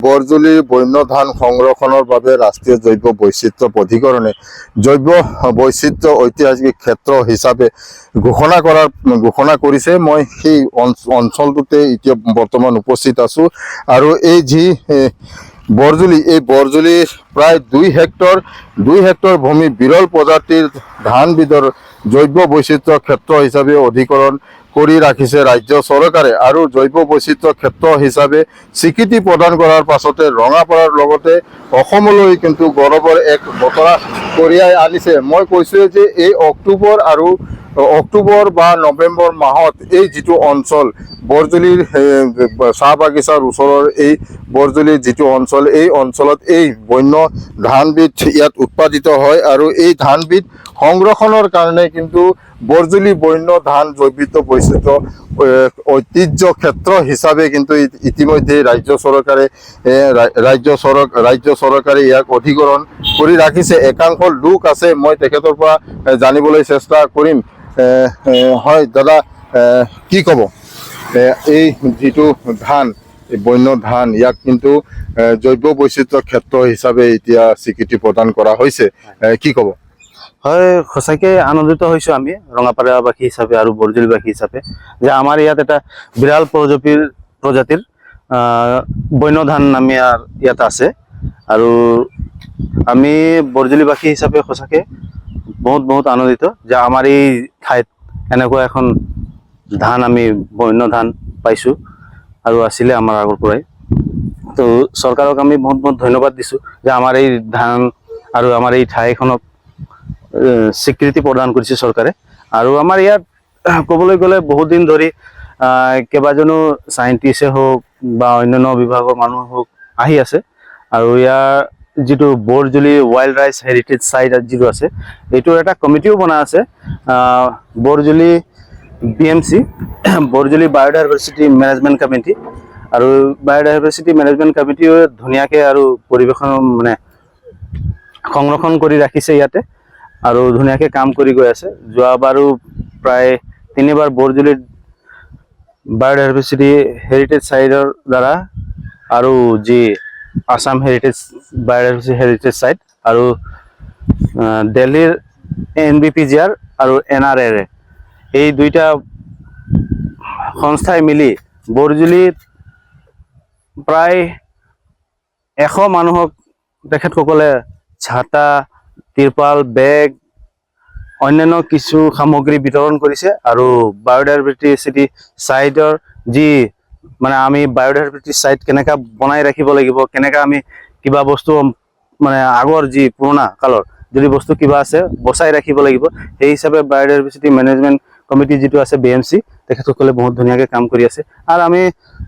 বৰজুলি বন্য ধান সংৰক্ষণৰ বাবে ৰাষ্ট্ৰীয় জৈৱ বৈচিত্ৰ্য প্ৰাধিকৰণে জৈৱ বৈচিত্ৰ্য ঐতিহাসিক ক্ষেত্ৰ হিচাপে ঘোষণা কৰিছে। মই সেই অঞ্চলটোতে এতিয়া বৰ্তমান উপস্থিত আছোঁ আৰু এই যি বৰজুলি, এই বৰজুলিৰ প্ৰায় 2 হেক্টৰ ভূমি বিৰল প্ৰজাতিৰ ধানবিধৰ জৈৱ বৈচিত্ৰ্য ক্ষেত্ৰ হিচাপে অধিকৰণ কৰি ৰাখিছে ৰাজ্য চৰকাৰে আৰু জৈৱ বৈচিত্ৰ্য ক্ষেত্ৰ হিচাপে স্বীকৃতি প্ৰদান কৰাৰ পাছতে ৰঙাপাৰাৰ লগতে অসমলৈ কিন্তু গৌৰৱৰ এক বতৰা কঢ়িয়াই আনিছে। মই কৈছোঁ যে এই অক্টোবৰ বা নৱেম্বৰ মাহত এই যিটো অঞ্চল বৰজুলিৰ চাহ বাগিচাৰ ওচৰৰ এই বৰজুলিৰ যিটো অঞ্চল, এই অঞ্চলত এই বন্য ধানবিধ ইয়াত উৎপাদিত হয় আৰু এই ধানবিধ সংৰক্ষণৰ কাৰণে কিন্তু বৰজুলি বন্য ধান জৈৱ বৈচিত্ৰ্য ঐতিহ্য ক্ষেত্ৰ হিচাপে কিন্তু ইতিমধ্যে ৰাজ্য চৰকাৰে ইয়াক অধিকৰণ কৰি ৰাখিছে। একাংশ লোক আছে, মই তেখেতৰ পৰা জানিবলৈ চেষ্টা কৰিম। হয় দাদা, কি ক'ব? এই যিটো ধান, বন্য ধান, ইয়াক কিন্তু জৈৱ বৈচিত্ৰ্য ক্ষেত্ৰ হিচাপে এতিয়া স্বীকৃতি প্ৰদান কৰা হৈছে, কি ক'ব? হয়, সঁচাকৈ আনন্দিত হৈছোঁ আমি ৰঙাপাৰাবাসী হিচাপে আৰু বৰজুলিবাসী হিচাপে যে আমাৰ ইয়াত এটা বিৰল প্ৰজাতিৰ বন্য ধান আমি ইয়াত আছে আৰু আমি বৰজুলিবাসী হিচাপে সঁচাকৈ বহুত আনন্দিত যে আমাৰ এই ঠাইত এনেকুৱা এখন ধান, আমি বন্য ধান পাইছোঁ আৰু আছিলে আমাৰ আগৰ পৰাই। তো চৰকাৰক আমি বহুত ধন্যবাদ দিছোঁ যে আমাৰ এই ধান আৰু আমাৰ এই ঠাইখনক স্বীকৃতি প্ৰদান কৰিছে চৰকাৰে। আৰু আমাৰ ইয়াত ক'বলৈ গ'লে বহুত দিন ধৰি কেইবাজনো চাইণ্টিষ্টে হওক বা অন্যান্য বিভাগৰ মানুহ হওক আহি আছে আৰু ইয়াৰ যিটো বৰজুলি ৱাইল্ড ৰাইচ হেৰিটেজ চাইট যিটো আছে, এইটোৰ এটা কমিটিও বনাই আছে। Borjuli BMC, Borjuli biodiversity management committee, আৰু বায়'ডাইভাৰ্চিটি মেনেজমেণ্ট কমিটিও ধুনীয়াকৈ আৰু পৰিৱেশন সংৰক্ষণ কৰি ৰাখিছে ইয়াতে আৰু ধুনীয়াকৈ কাম কৰি গৈ আছে। যোৱাবাৰো প্ৰায় 3বাৰ বৰজুলিত বায়'ডাইভাৰ্চিটি হেৰিটেজ চাইটৰ দ্বাৰা আৰু যি আসাম বায়'ডাইভাৰ্চিটি হেৰিটেজ চাইট আৰু দিল্লীৰ NBPGR আৰু NRA, এই দুইটা সংস্থাই মিলি বৰজুলিত প্ৰায় 100 মানুহক তেখেতসকলে ছাতা, তিৰপাল, বেগ, অন্যান্য কিছু সামগ্ৰী বিতৰণ কৰিছে। আৰু বায়'ডাইভাৰ্চিটি চাইটৰ যি আমি বায়'ডাইভাৰ্চিটি চাইট কেনেকৈ বনাই ৰাখিব লাগিব, কেনেকৈ আমি কিবা বস্তু আগৰ যি পুৰণা কালৰ যদি বস্তু কিবা আছে বচাই ৰাখিব লাগিব, সেই হিচাপে বায়'ডাইভাৰ্চিটি মেনেজমেণ্ট কমিটি যিটো আছে BMC, তেখেতসকলে বহুত ধুনীয়াকৈ কাম কৰি আছে। আৰু আমি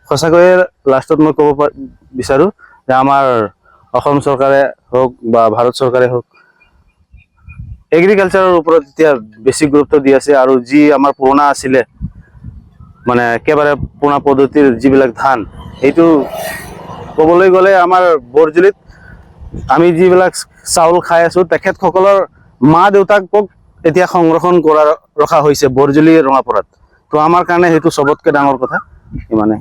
সঁচাকৈয়ে লাষ্টত মই ক'ব বিচাৰোঁ যে আমাৰ অসম চৰকাৰে হওক বা ভাৰত চৰকাৰে হওক এগ্ৰিকালচাৰৰ ওপৰত এতিয়া বেছি গুৰুত্ব দি আছে। আৰু যি আমাৰ পুৰণা আছিলে, একেবাৰে পুৰণা পদ্ধতিৰ যিবিলাক ধান, এইটো ক'বলৈ গ'লে আমাৰ বৰজুলিত আমি যিবিলাক চাউল খাই আছোঁ, তেখেতসকলৰ মা দেউতাকক এতিয়া সংৰক্ষণ ৰখা হৈছে বৰজুলি ৰঙাপাৰাত। তো আমাৰ কাৰণে সেইটো চবতকৈ ডাঙৰ কথা। ইমানে।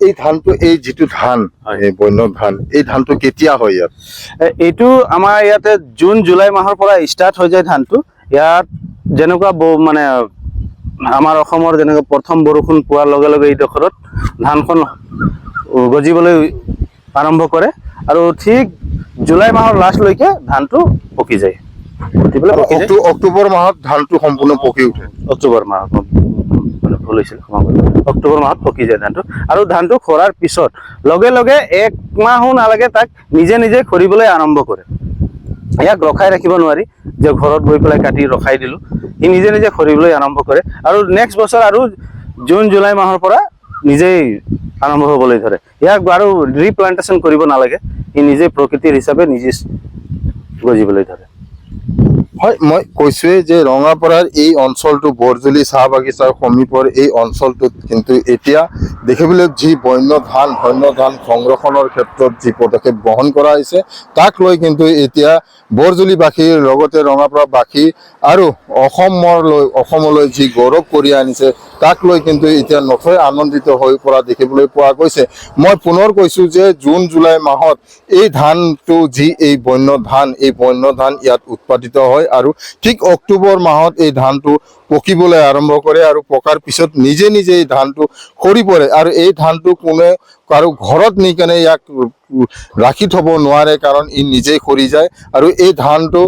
এই ধানটো, এই যিটো ধান, এই বন্য ধান, এই ধানটো কেতিয়া হয় ইয়াত? এইটো আমাৰ ইয়াতে জুন জুলাই মাহৰ পৰা ষ্টাৰ্ট হৈ যায় ধানটো। ইয়াত যেনেকুৱা আমাৰ অসমৰ যেনেকৈ প্ৰথম বৰষুণ পোৱাৰ লগে লগে এইডোখৰত ধানখন গজিবলৈ আৰম্ভ কৰে আৰু ঠিক জুলাই মাহৰ লাষ্টলৈকে ধানটো পকি যায়। অক্টোবৰ মাহত ধানটো সম্পূৰ্ণ পকি উঠে। অক্টোবৰ মাহত অক্টোবৰ মাহত পকি যায় ধানটো। আৰু ধানটো খৰাৰ পিছত লগে লগে 1 মাহো নালাগে তাক নিজে খৰিবলৈ আৰম্ভ কৰে। ইয়াক ৰখাই ৰাখিব নোৱাৰি যে ঘৰত গৈ পেলাই কাটি ৰখাই দিলোঁ, সি নিজে খৰিবলৈ আৰম্ভ কৰে। আৰু নেক্সট বছৰ আৰু জুন জুলাই মাহৰ পৰা নিজেই আৰম্ভ হ'বলৈ ধৰে। ইয়াক আৰু ৰিপ্লান্টেশ্যন কৰিব নালাগে, সি নিজে প্ৰকৃতিৰ হিচাপে নিজে গজিবলৈ ধৰে। হয়, মই কৈছোৱে যে ৰঙাপাৰাৰ এই অঞ্চলটো বৰজুলি চাহ বাগিচাৰ সমীপৰ এই অঞ্চলটোত কিন্তু এতিয়া দেখিবলৈ যি বন্য ধান সংৰক্ষণৰ ক্ষেত্ৰত যি পদক্ষেপ গ্ৰহণ কৰা হৈছে তাক লৈ কিন্তু এতিয়া বৰজুলিবাসীৰ লগতে ৰঙাপাৰাবাসী আৰু অসমলৈ যি গৌৰৱ কৰি আনিছে তাক লৈ কিন্তু এতিয়া নথৈ আনন্দিত হৈ পৰা দেখিবলৈ পোৱা গৈছে। মই পুনৰ কৈছোঁ যে জুন জুলাই মাহত এই ধানটো যি এই বন্য ধান ইয়াত উৎপাদিত হয় আৰু ঠিক অক্টোবৰ মাহত এই ধানটো পকিবলৈ আৰম্ভ কৰে আৰু পকাৰ পিছত নিজে নিজে এই ধানটো সৰি পৰে আৰু এই ধানটো কোনে কাৰো ঘৰত নি কেনে ইয়াক ৰাখি থ'ব নোৱাৰে কাৰণ ই নিজেই সৰি যায় আৰু এই ধানটো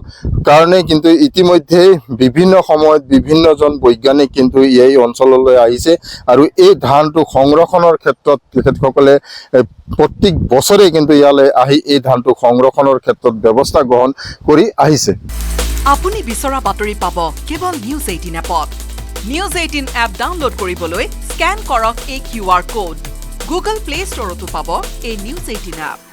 কাৰণে কিন্তু ইতিমধ্যেই বিভিন্ন সময়ত বিভিন্নজন বৈজ্ঞানিক কিন্তু এই অঞ্চললৈ আহিছে আৰু এই ধানটো সংৰক্ষণৰ ক্ষেত্ৰত তেখেতসকলে প্ৰত্যেক বছৰে কিন্তু ইয়ালৈ আহি এই ধানটো সংৰক্ষণৰ ক্ষেত্ৰত ব্যৱস্থা গ্ৰহণ কৰি আহিছে। আপুনি বিচৰা বাতৰি পাব কেৱল নিউজ 18 এপত। নিউজ 18 এপ ডাউনলোড কৰিবলৈ স্কেন কৰক এই QR কোড। গুগল প্লে ষ্টৰতো পাব এই নিউজ 18 এপ।